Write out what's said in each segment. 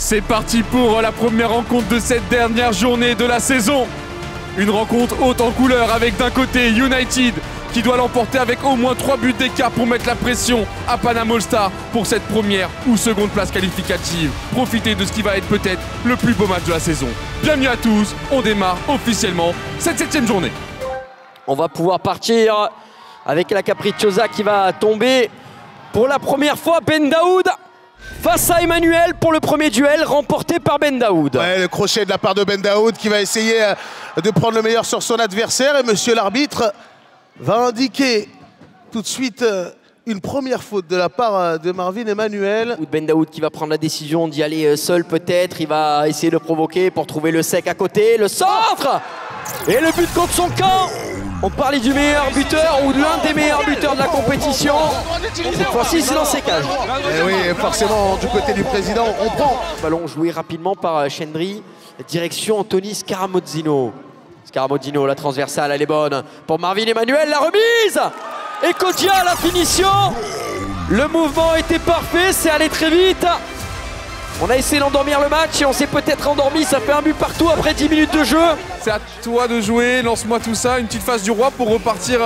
C'est parti pour la première rencontre de cette dernière journée de la saison. Une rencontre haute en couleur avec d'un côté United qui doit l'emporter avec au moins 3 buts d'écart pour mettre la pression à Panama All-Stars pour cette première ou seconde place qualificative. Profitez de ce qui va être peut-être le plus beau match de la saison. Bienvenue à tous, on démarre officiellement cette 7e journée. On va pouvoir partir avec la Capricciosa qui va tomber pour la première fois. Ben Daoud face à Emmanuel pour le premier duel remporté par Ben Daoud. Ouais, le crochet de la part de Ben Daoud qui va essayer de prendre le meilleur sur son adversaire. Et monsieur l'arbitre va indiquer tout de suite une première faute de la part de Marvin Emmanuel. Ben Daoud qui va prendre la décision d'y aller seul peut-être. Il va essayer de provoquer pour trouver le sec à côté. Le centre et le but contre son camp. On parlait du meilleur buteur ou de l'un des meilleurs buteurs de la compétition. Cette fois-ci, c'est dans ses cages. Et oui, forcément, du côté du président, on prend. Ballon joué rapidement par Chendry. Direction Anthony Scaramozzino. Scaramozzino, la transversale, elle est bonne. Pour Marvin Emmanuel, la remise. Et Kodja, la finition. Le mouvement était parfait, c'est allé très vite. On a essayé d'endormir le match et on s'est peut-être endormi. Ça fait un but partout après 10 minutes de jeu. C'est à toi de jouer, lance-moi tout ça, une petite phase du roi pour repartir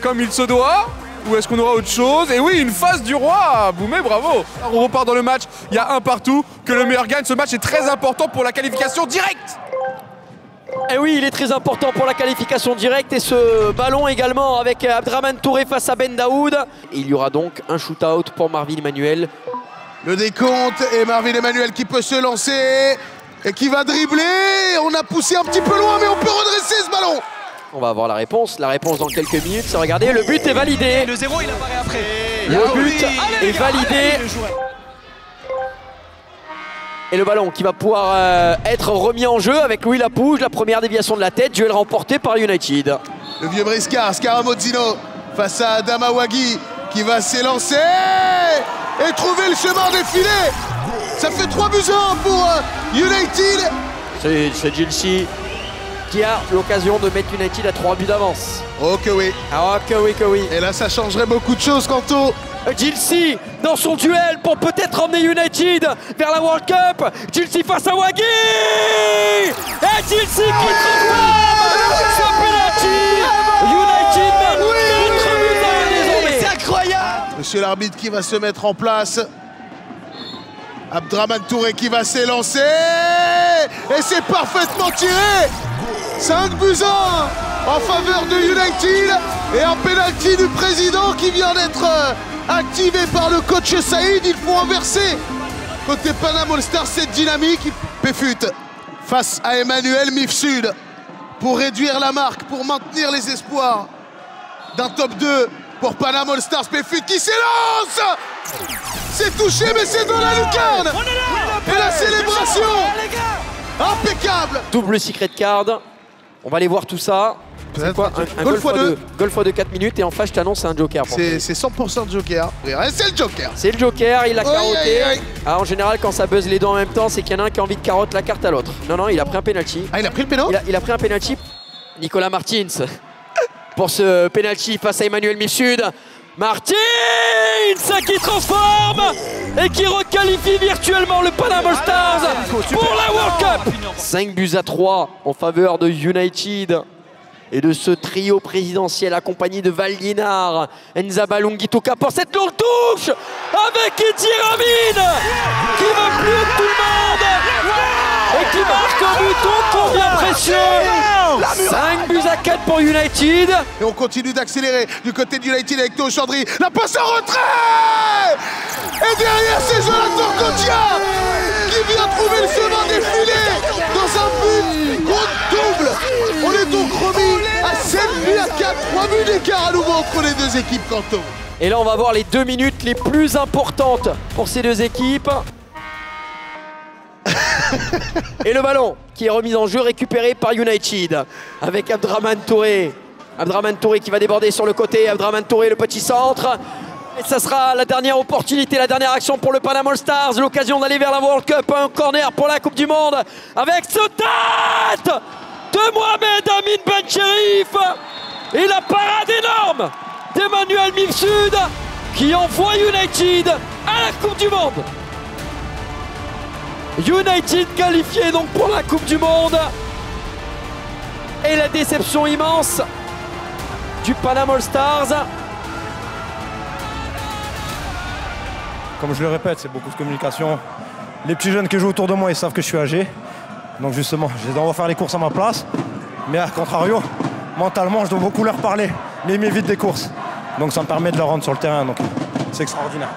comme il se doit. Ou est-ce qu'on aura autre chose? Et oui, une phase du roi, Boumé, bravo. Alors on repart dans le match, il y a un partout, que le meilleur gagne. Ce match est très important pour la qualification directe. Et oui, il est très important pour la qualification directe. Et ce ballon également avec Abdraman Touré face à Ben Daoud. Et il y aura donc un shoot-out pour Marvin Emmanuel. Le décompte et Marvin Emmanuel qui peut se lancer et qui va dribbler. On a poussé un petit peu loin, mais on peut redresser ce ballon. On va avoir la réponse dans quelques minutes. C'est regardez, le but est validé. Le 0 il apparaît après. Le but est validé. Et le ballon qui va pouvoir être remis en jeu avec Louis Lapouge. La première déviation de la tête, duel remporté par United. Le vieux briscard, Scaramozzino face à Damawagi qui va s'élancer et trouver le chemin défilé. Ça fait 3 buts à 1 pour United. C'est Gilsi qui a l'occasion de mettre United à 3 buts d'avance. Oh que oui. Ah que oui, que oui. Et là ça changerait beaucoup de choses quant au... Gilsi dans son duel pour peut-être emmener United vers la World Cup. Gilsi face à Wagi. Et Gilsi qui transforme ce penalty. United mène 4 buts à 1 désormais. C'est incroyable. Monsieur l'arbitre qui va se mettre en place. Abdraman Touré qui va s'élancer. Et c'est parfaitement tiré. 5 buts à 1 en faveur de United. Et un pénalty du président qui vient d'être activé par le coach Saïd. Il faut inverser. Côté Panama All-Stars, cette dynamique. Péfut face à Emmanuel Mifsud pour réduire la marque, pour maintenir les espoirs d'un top 2 pour Panama All-Stars. Péfut qui s'élance. C'est touché, mais c'est dans la lucarne. Et la célébration impeccable. Double secret card. On va aller voir tout ça. C'est quoi un Goal x 2. Goal x 2 4 minutes et enfin je t'annonce c'est un joker. C'est 100% de joker. C'est le joker. C'est le joker, il a carotté. Aïe. Ah, en général quand ça buzz les deux en même temps c'est qu'il y en a un qui a envie de carotte la carte à l'autre. Non, il a pris un penalty. Ah, il a pris le péno. Il a pris un penalty. Nicolas Martins pour ce penalty face à Emmanuel Mifsud. Martins qui transforme et qui requalifie virtuellement le Panama All-Stars pour la World Cup. 5 buts à 3 en faveur de United et de ce trio présidentiel accompagné de Valdinar, Nzaba Lungituka pour cette longue touche avec Edi Ramin qui va plus haut que tout le monde et qui marque un but ô combien précieux. 5 buts à 4 pour United. Et on continue d'accélérer du côté de United avec Théo Chandry. La passe en retrait. Et derrière c'est Jonathan Kodja qui vient trouver le chemin défilé dans un but contre double. On est donc remis à 7 buts à 4. 3 buts d'écart à nouveau entre les deux équipes, Quentin. Et là on va voir les 2 minutes les plus importantes pour ces deux équipes. Et le ballon qui est remis en jeu, récupéré par United avec Abdraman Touré. Abdraman Touré qui va déborder sur le côté. Abdraman Touré, le petit centre. Et ça sera la dernière opportunité, la dernière action pour le Panama All-Stars. L'occasion d'aller vers la World Cup. Un corner pour la Coupe du Monde avec ce tête de Mohamed Amin Ben Cherif. Et la parade énorme d'Emmanuel Mifsud qui envoie United à la Coupe du Monde. United qualifié donc pour la Coupe du Monde. Et la déception immense du Panama All Stars. Comme je le répète, c'est beaucoup de communication. Les petits jeunes qui jouent autour de moi, ils savent que je suis âgé. Donc justement, je les envoie faire les courses à ma place. Mais à contrario, mentalement, je dois beaucoup leur parler. Mais ils m'évitent des courses. Donc ça me permet de leur rendre sur le terrain. Donc c'est extraordinaire.